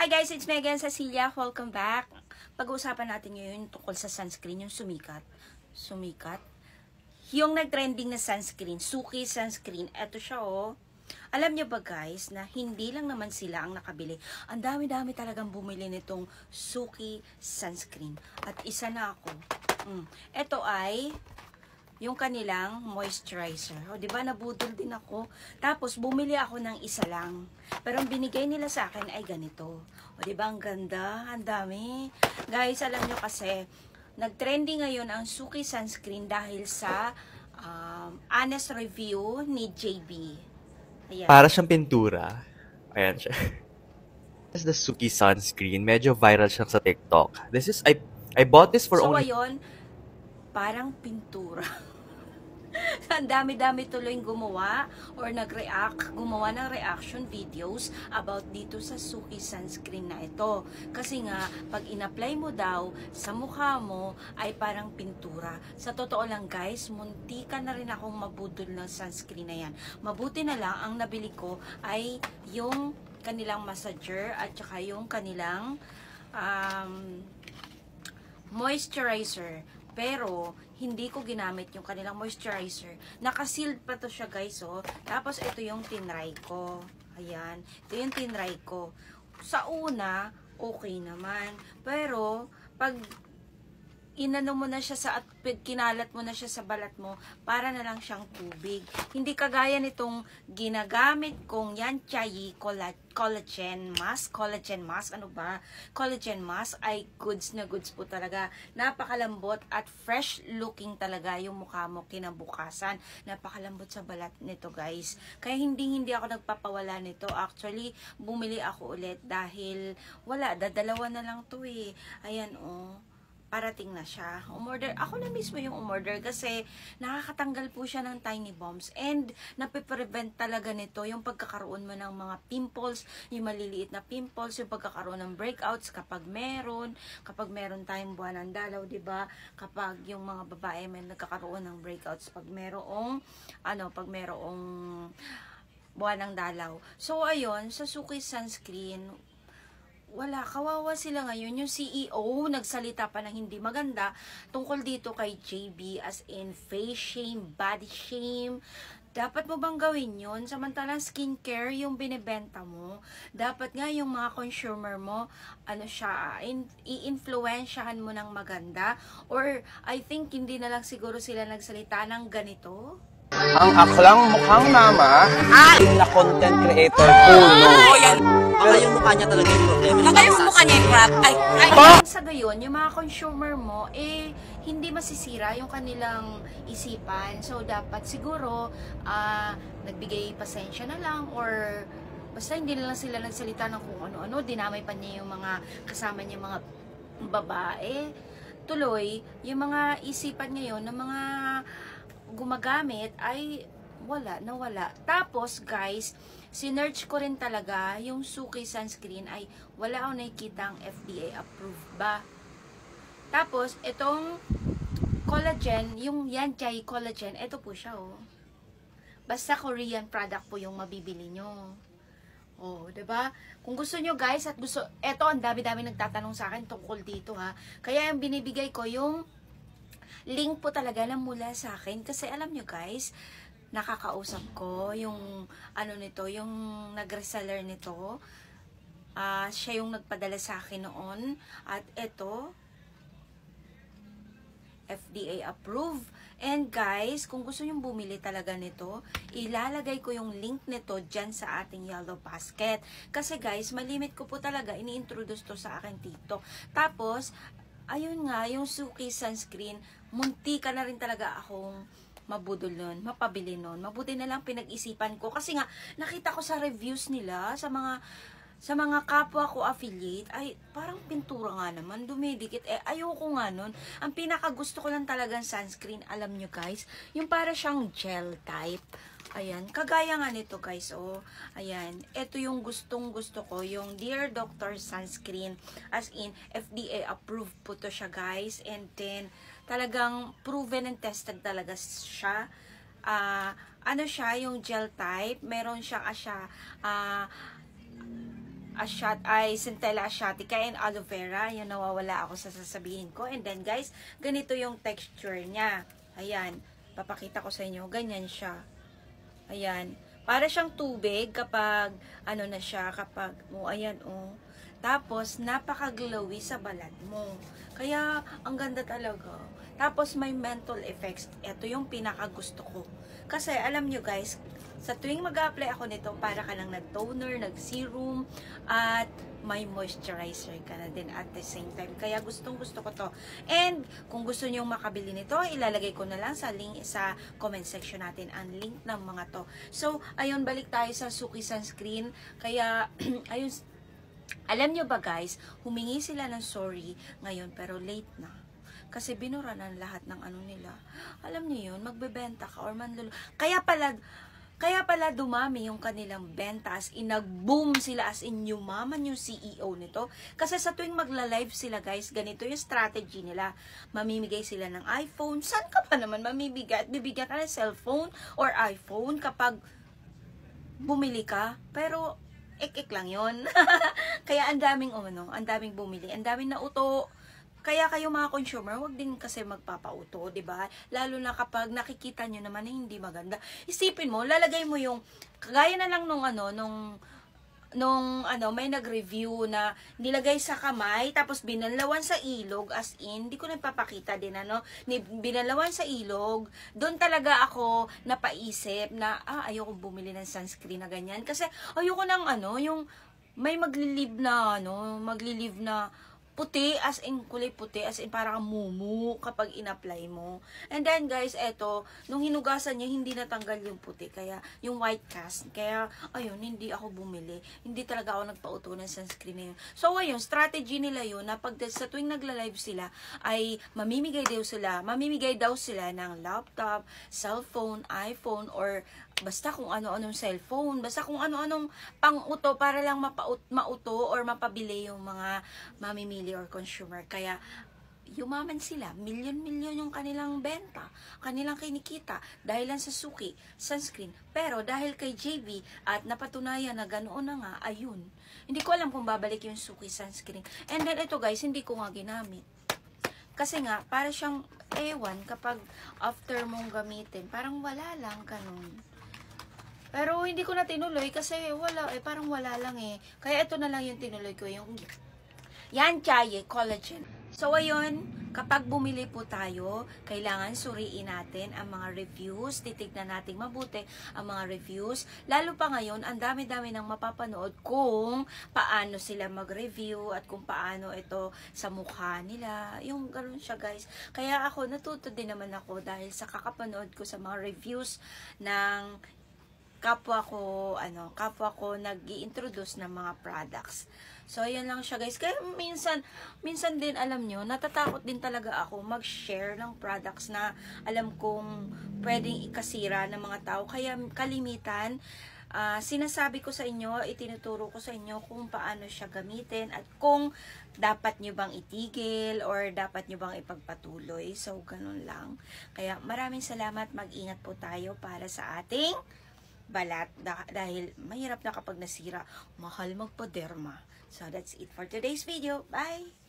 Hi guys, it's Megan Cecilia. Welcome back. Pag-uusapan natin ngayon tungkol sa sunscreen, yung sumikat. Yung nag-trending na sunscreen, Suki sunscreen. Eto siya oh. Alam nyo ba guys, na hindi lang naman sila ang nakabili. Ang dami-dami talagang bumili nitong Suki sunscreen. At isa na ako. Ito ay yung kanilang moisturizer. O, di ba nabudol din ako. Tapos, bumili ako ng isa lang. Pero ang binigay nila sa akin ay ganito. O, di ba ang ganda? Ang dami. Guys, alam nyo kasi, nag-trending ngayon ang Suki sunscreen dahil sa honest review ni JB. Ayan. Para siyang pintura. Ayan siya. This is the Suki sunscreen. Medyo viral siya sa TikTok. This is, I bought this for only... So, ayun, parang pintura. Ang dami-dami tuloy gumawa or gumawa ng reaction videos about dito sa Suki sunscreen na ito. Kasi nga, pag in-apply mo daw sa mukha mo, ay parang pintura. Sa totoo lang guys, munti ka na rin akong mabudol ng sunscreen na yan. Mabuti na lang, ang nabili ko ay yung kanilang massager at saka yung kanilang moisturizer. Pero, hindi ko ginamit yung kanilang moisturizer. Naka-sealed pa to siya guys, oh. Tapos, ito yung tinry ko. Ayan. Ito yung tinry ko. Sa una, okay naman. Pero, pag inano mo na siya at kinalat mo na siya sa balat mo, para na lang siyang tubig. Hindi kagaya nitong ginagamit kong Yan Chai collagen mask, collagen mask ay goods na goods po talaga. Napakalambot at fresh looking talaga yung mukha mo kinabukasan. Napakalambot sa balat nito guys. Kaya hindi ako nagpapawala nito. Actually, bumili ako ulit dahil wala, dadalawa na lang to eh. Ayan oh. Parating na siya. Umorder. Ako na mismo yung umorder kasi nakakatanggal po siya ng tiny bumps and napiprevent talaga nito yung pagkakaroon mo ng mga pimples, yung maliliit na pimples, yung pagkakaroon ng breakouts kapag meron tayong buwan ng dalaw, di ba? Kapag yung mga babae may nagkakaroon ng breakouts pag merong buwan ng dalaw. So ayun, sa Suki sunscreen, wala, kawawa sila ngayon. Yung CEO, nagsalita pa ng hindi maganda tungkol dito kay JB as in face shame, body shame. Dapat mo bang gawin yun? Samantalang skincare yung binibenta mo. Dapat nga yung mga consumer mo, i-influensyahan mo ng maganda. Or, I think, hindi na lang siguro sila nagsalita ng ganito. Ang aklang mukhang mama ay na content creator puno. Baka yung mukha niya talaga yung problema. Baka yung mukha niya yung crap. Sa gayon, yung mga consumer mo, hindi masisira yung kanilang isipan. So, dapat siguro, nagbigay pasensya na lang or basta hindi na lang sila nagsalita ng kung ano-ano. Dinamay pa niya yung mga kasama niya mga babae. Tuloy, yung mga isipan ngayon ng mga gumagamit ay nawala. Tapos guys, sinearch ko rin talaga yung Suki sunscreen ay wala akong nakikitang FDA approved ba. Tapos itong collagen, yung Yan Chai collagen, ito po siya oh. Basta Korean product po yung mabibili nyo. Oh, 'di ba? Kung gusto nyo guys at eto ang dami-dami nagtatanong sa akin tungkol dito ha. Kaya yung binibigay ko yung link po talaga na mula sa akin kasi alam nyo guys, nakakausap ko yung yung nag-reseller nito. Siya yung nagpadala sa akin noon at ito FDA approved. And guys, kung gusto nyo bumili talaga nito, ilalagay ko yung link nito dyan sa ating yellow basket. Kasi guys, malimit ko po talaga, ini-introduce to sa aking TikTok. Tapos, ayun nga, yung Suki sunscreen, munti ka na rin talaga akong mabudol nun, mapabili nun. Mabuti na lang pinag-isipan ko. Kasi nga, nakita ko sa reviews nila, sa mga kapwa ko affiliate, ay parang pintura nga naman, dumidikit. Ayoko nga nun. Ang pinakagusto ko lang talagang sunscreen, alam nyo guys, yung para siyang gel type. Ayan, kagaya nga nito guys, oh. Ayan, ito yung gustong-gusto ko, yung Dear Doctor Sunscreen. As in, FDA approved po to siya guys. And then, talagang proven and tested talaga siya. Siya, yung gel type. Meron siya Centella asiatica and aloe vera. Yan, nawawala ako sa sasabihin ko. And then guys, ganito yung texture niya. Ayan, papakita ko sa inyo. Ganyan siya. Ayan. Para siyang tubig kapag, ano na siya, kapag, ayan, Tapos, napaka-glowy sa balat mo. Kaya, ang ganda talaga. Tapos, may menthol effects. Ito yung pinaka-gusto ko. Kasi, alam nyo guys, sa tuwing mag-apply ako nito, para ka lang nag-toner, nag-serum, at may moisturizer ka na din at the same time. Kaya gustong-gusto ko to. And kung gusto niyo makabili nito, ilalagay ko na lang sa link sa comment section natin ang link ng mga to. So, ayun, balik tayo sa Suki Sunscreen. Kaya, ayun, alam nyo ba guys, humingi sila ng sorry ngayon pero late na. Kasi binura na lahat ng ano nila. Alam niyo yun, magbebenta ka or manlulu. Kaya pala dumami yung kanilang benta as in nag-boom sila as in yumaman yung CEO nito. Kasi sa tuwing magla-live sila guys, ganito yung strategy nila. Mamimigay sila ng iPhone. Saan ka pa naman mamibigay? At bibigyan ka ng cellphone or iPhone kapag bumili ka. Pero ik-ik lang yon. Kaya ang daming bumili. Ang daming nauto. Kaya kayo mga consumer, wag din kasi magpapauto, 'di ba? Lalo na kapag nakikita nyo naman na hindi maganda. Isipin mo, lalagay mo yung kagaya na lang nung may nag-review na nilagay sa kamay tapos binalawan sa ilog as in, hindi ko na ipapakita din binalawan sa ilog. Doon talaga ako napaisip na ayoko bumili ng sunscreen na ganyan kasi ayoko ng yung may maglilive na puti, as in kulay puti, as in parang mumu kapag in-apply mo. And then guys, eto, nung hinugasan niya, hindi natanggal yung puti, kaya yung white cast. Kaya, ayun, hindi ako bumili. Hindi talaga ako nagpauto ng sunscreen na yun. So, ayun, strategy nila yun, na pag sa tuwing nagla-live sila, ay mamimigay daw sila ng laptop, cellphone, iPhone, or basta kung ano-anong cellphone, basta kung ano-anong pang-uto para lang mauto or mapabili yung mga mamimili or consumer. Kaya, yumaman sila. Milyon-milyon yung kanilang benta, kanilang kinikita, dahil lang sa Suki Sunscreen. Pero, dahil kay JV, at napatunayan na ganoon na nga, ayun. Hindi ko alam kung babalik yung Suki Sunscreen. And then, ito guys, hindi ko nga ginamit. Kasi nga, para siyang ewan kapag after mong gamitin, parang wala lang, ganun. Pero hindi ko na tinuloy kasi parang wala lang eh. Kaya ito na lang yung tinuloy ko, yung Yan Chaye Collagen. So ayun, kapag bumili po tayo, kailangan suriin natin ang mga reviews, titignan natin mabuti ang mga reviews. Lalo pa ngayon, ang dami-dami nang mapapanood kung paano sila mag-review at kung paano ito sa mukha nila. Yung ganoon siya guys. Kaya ako, natuto din naman ako dahil sa kakapanood ko sa mga reviews ng kapwa ko nag-i-introduce ng mga products. So, ayan lang siya guys. Kaya minsan din, alam nyo, natatakot din talaga ako mag-share ng products na alam kong pwedeng ikasira ng mga tao. Kaya kalimitan, sinasabi ko sa inyo, itinuturo ko sa inyo kung paano siya gamitin at kung dapat nyo bang itigil or dapat nyo bang ipagpatuloy. So, ganun lang. Kaya maraming salamat. Mag-ingat po tayo para sa ating balat dahil mahirap na kapag nasira, mahal magpa-derma. So that's it for today's video. Bye!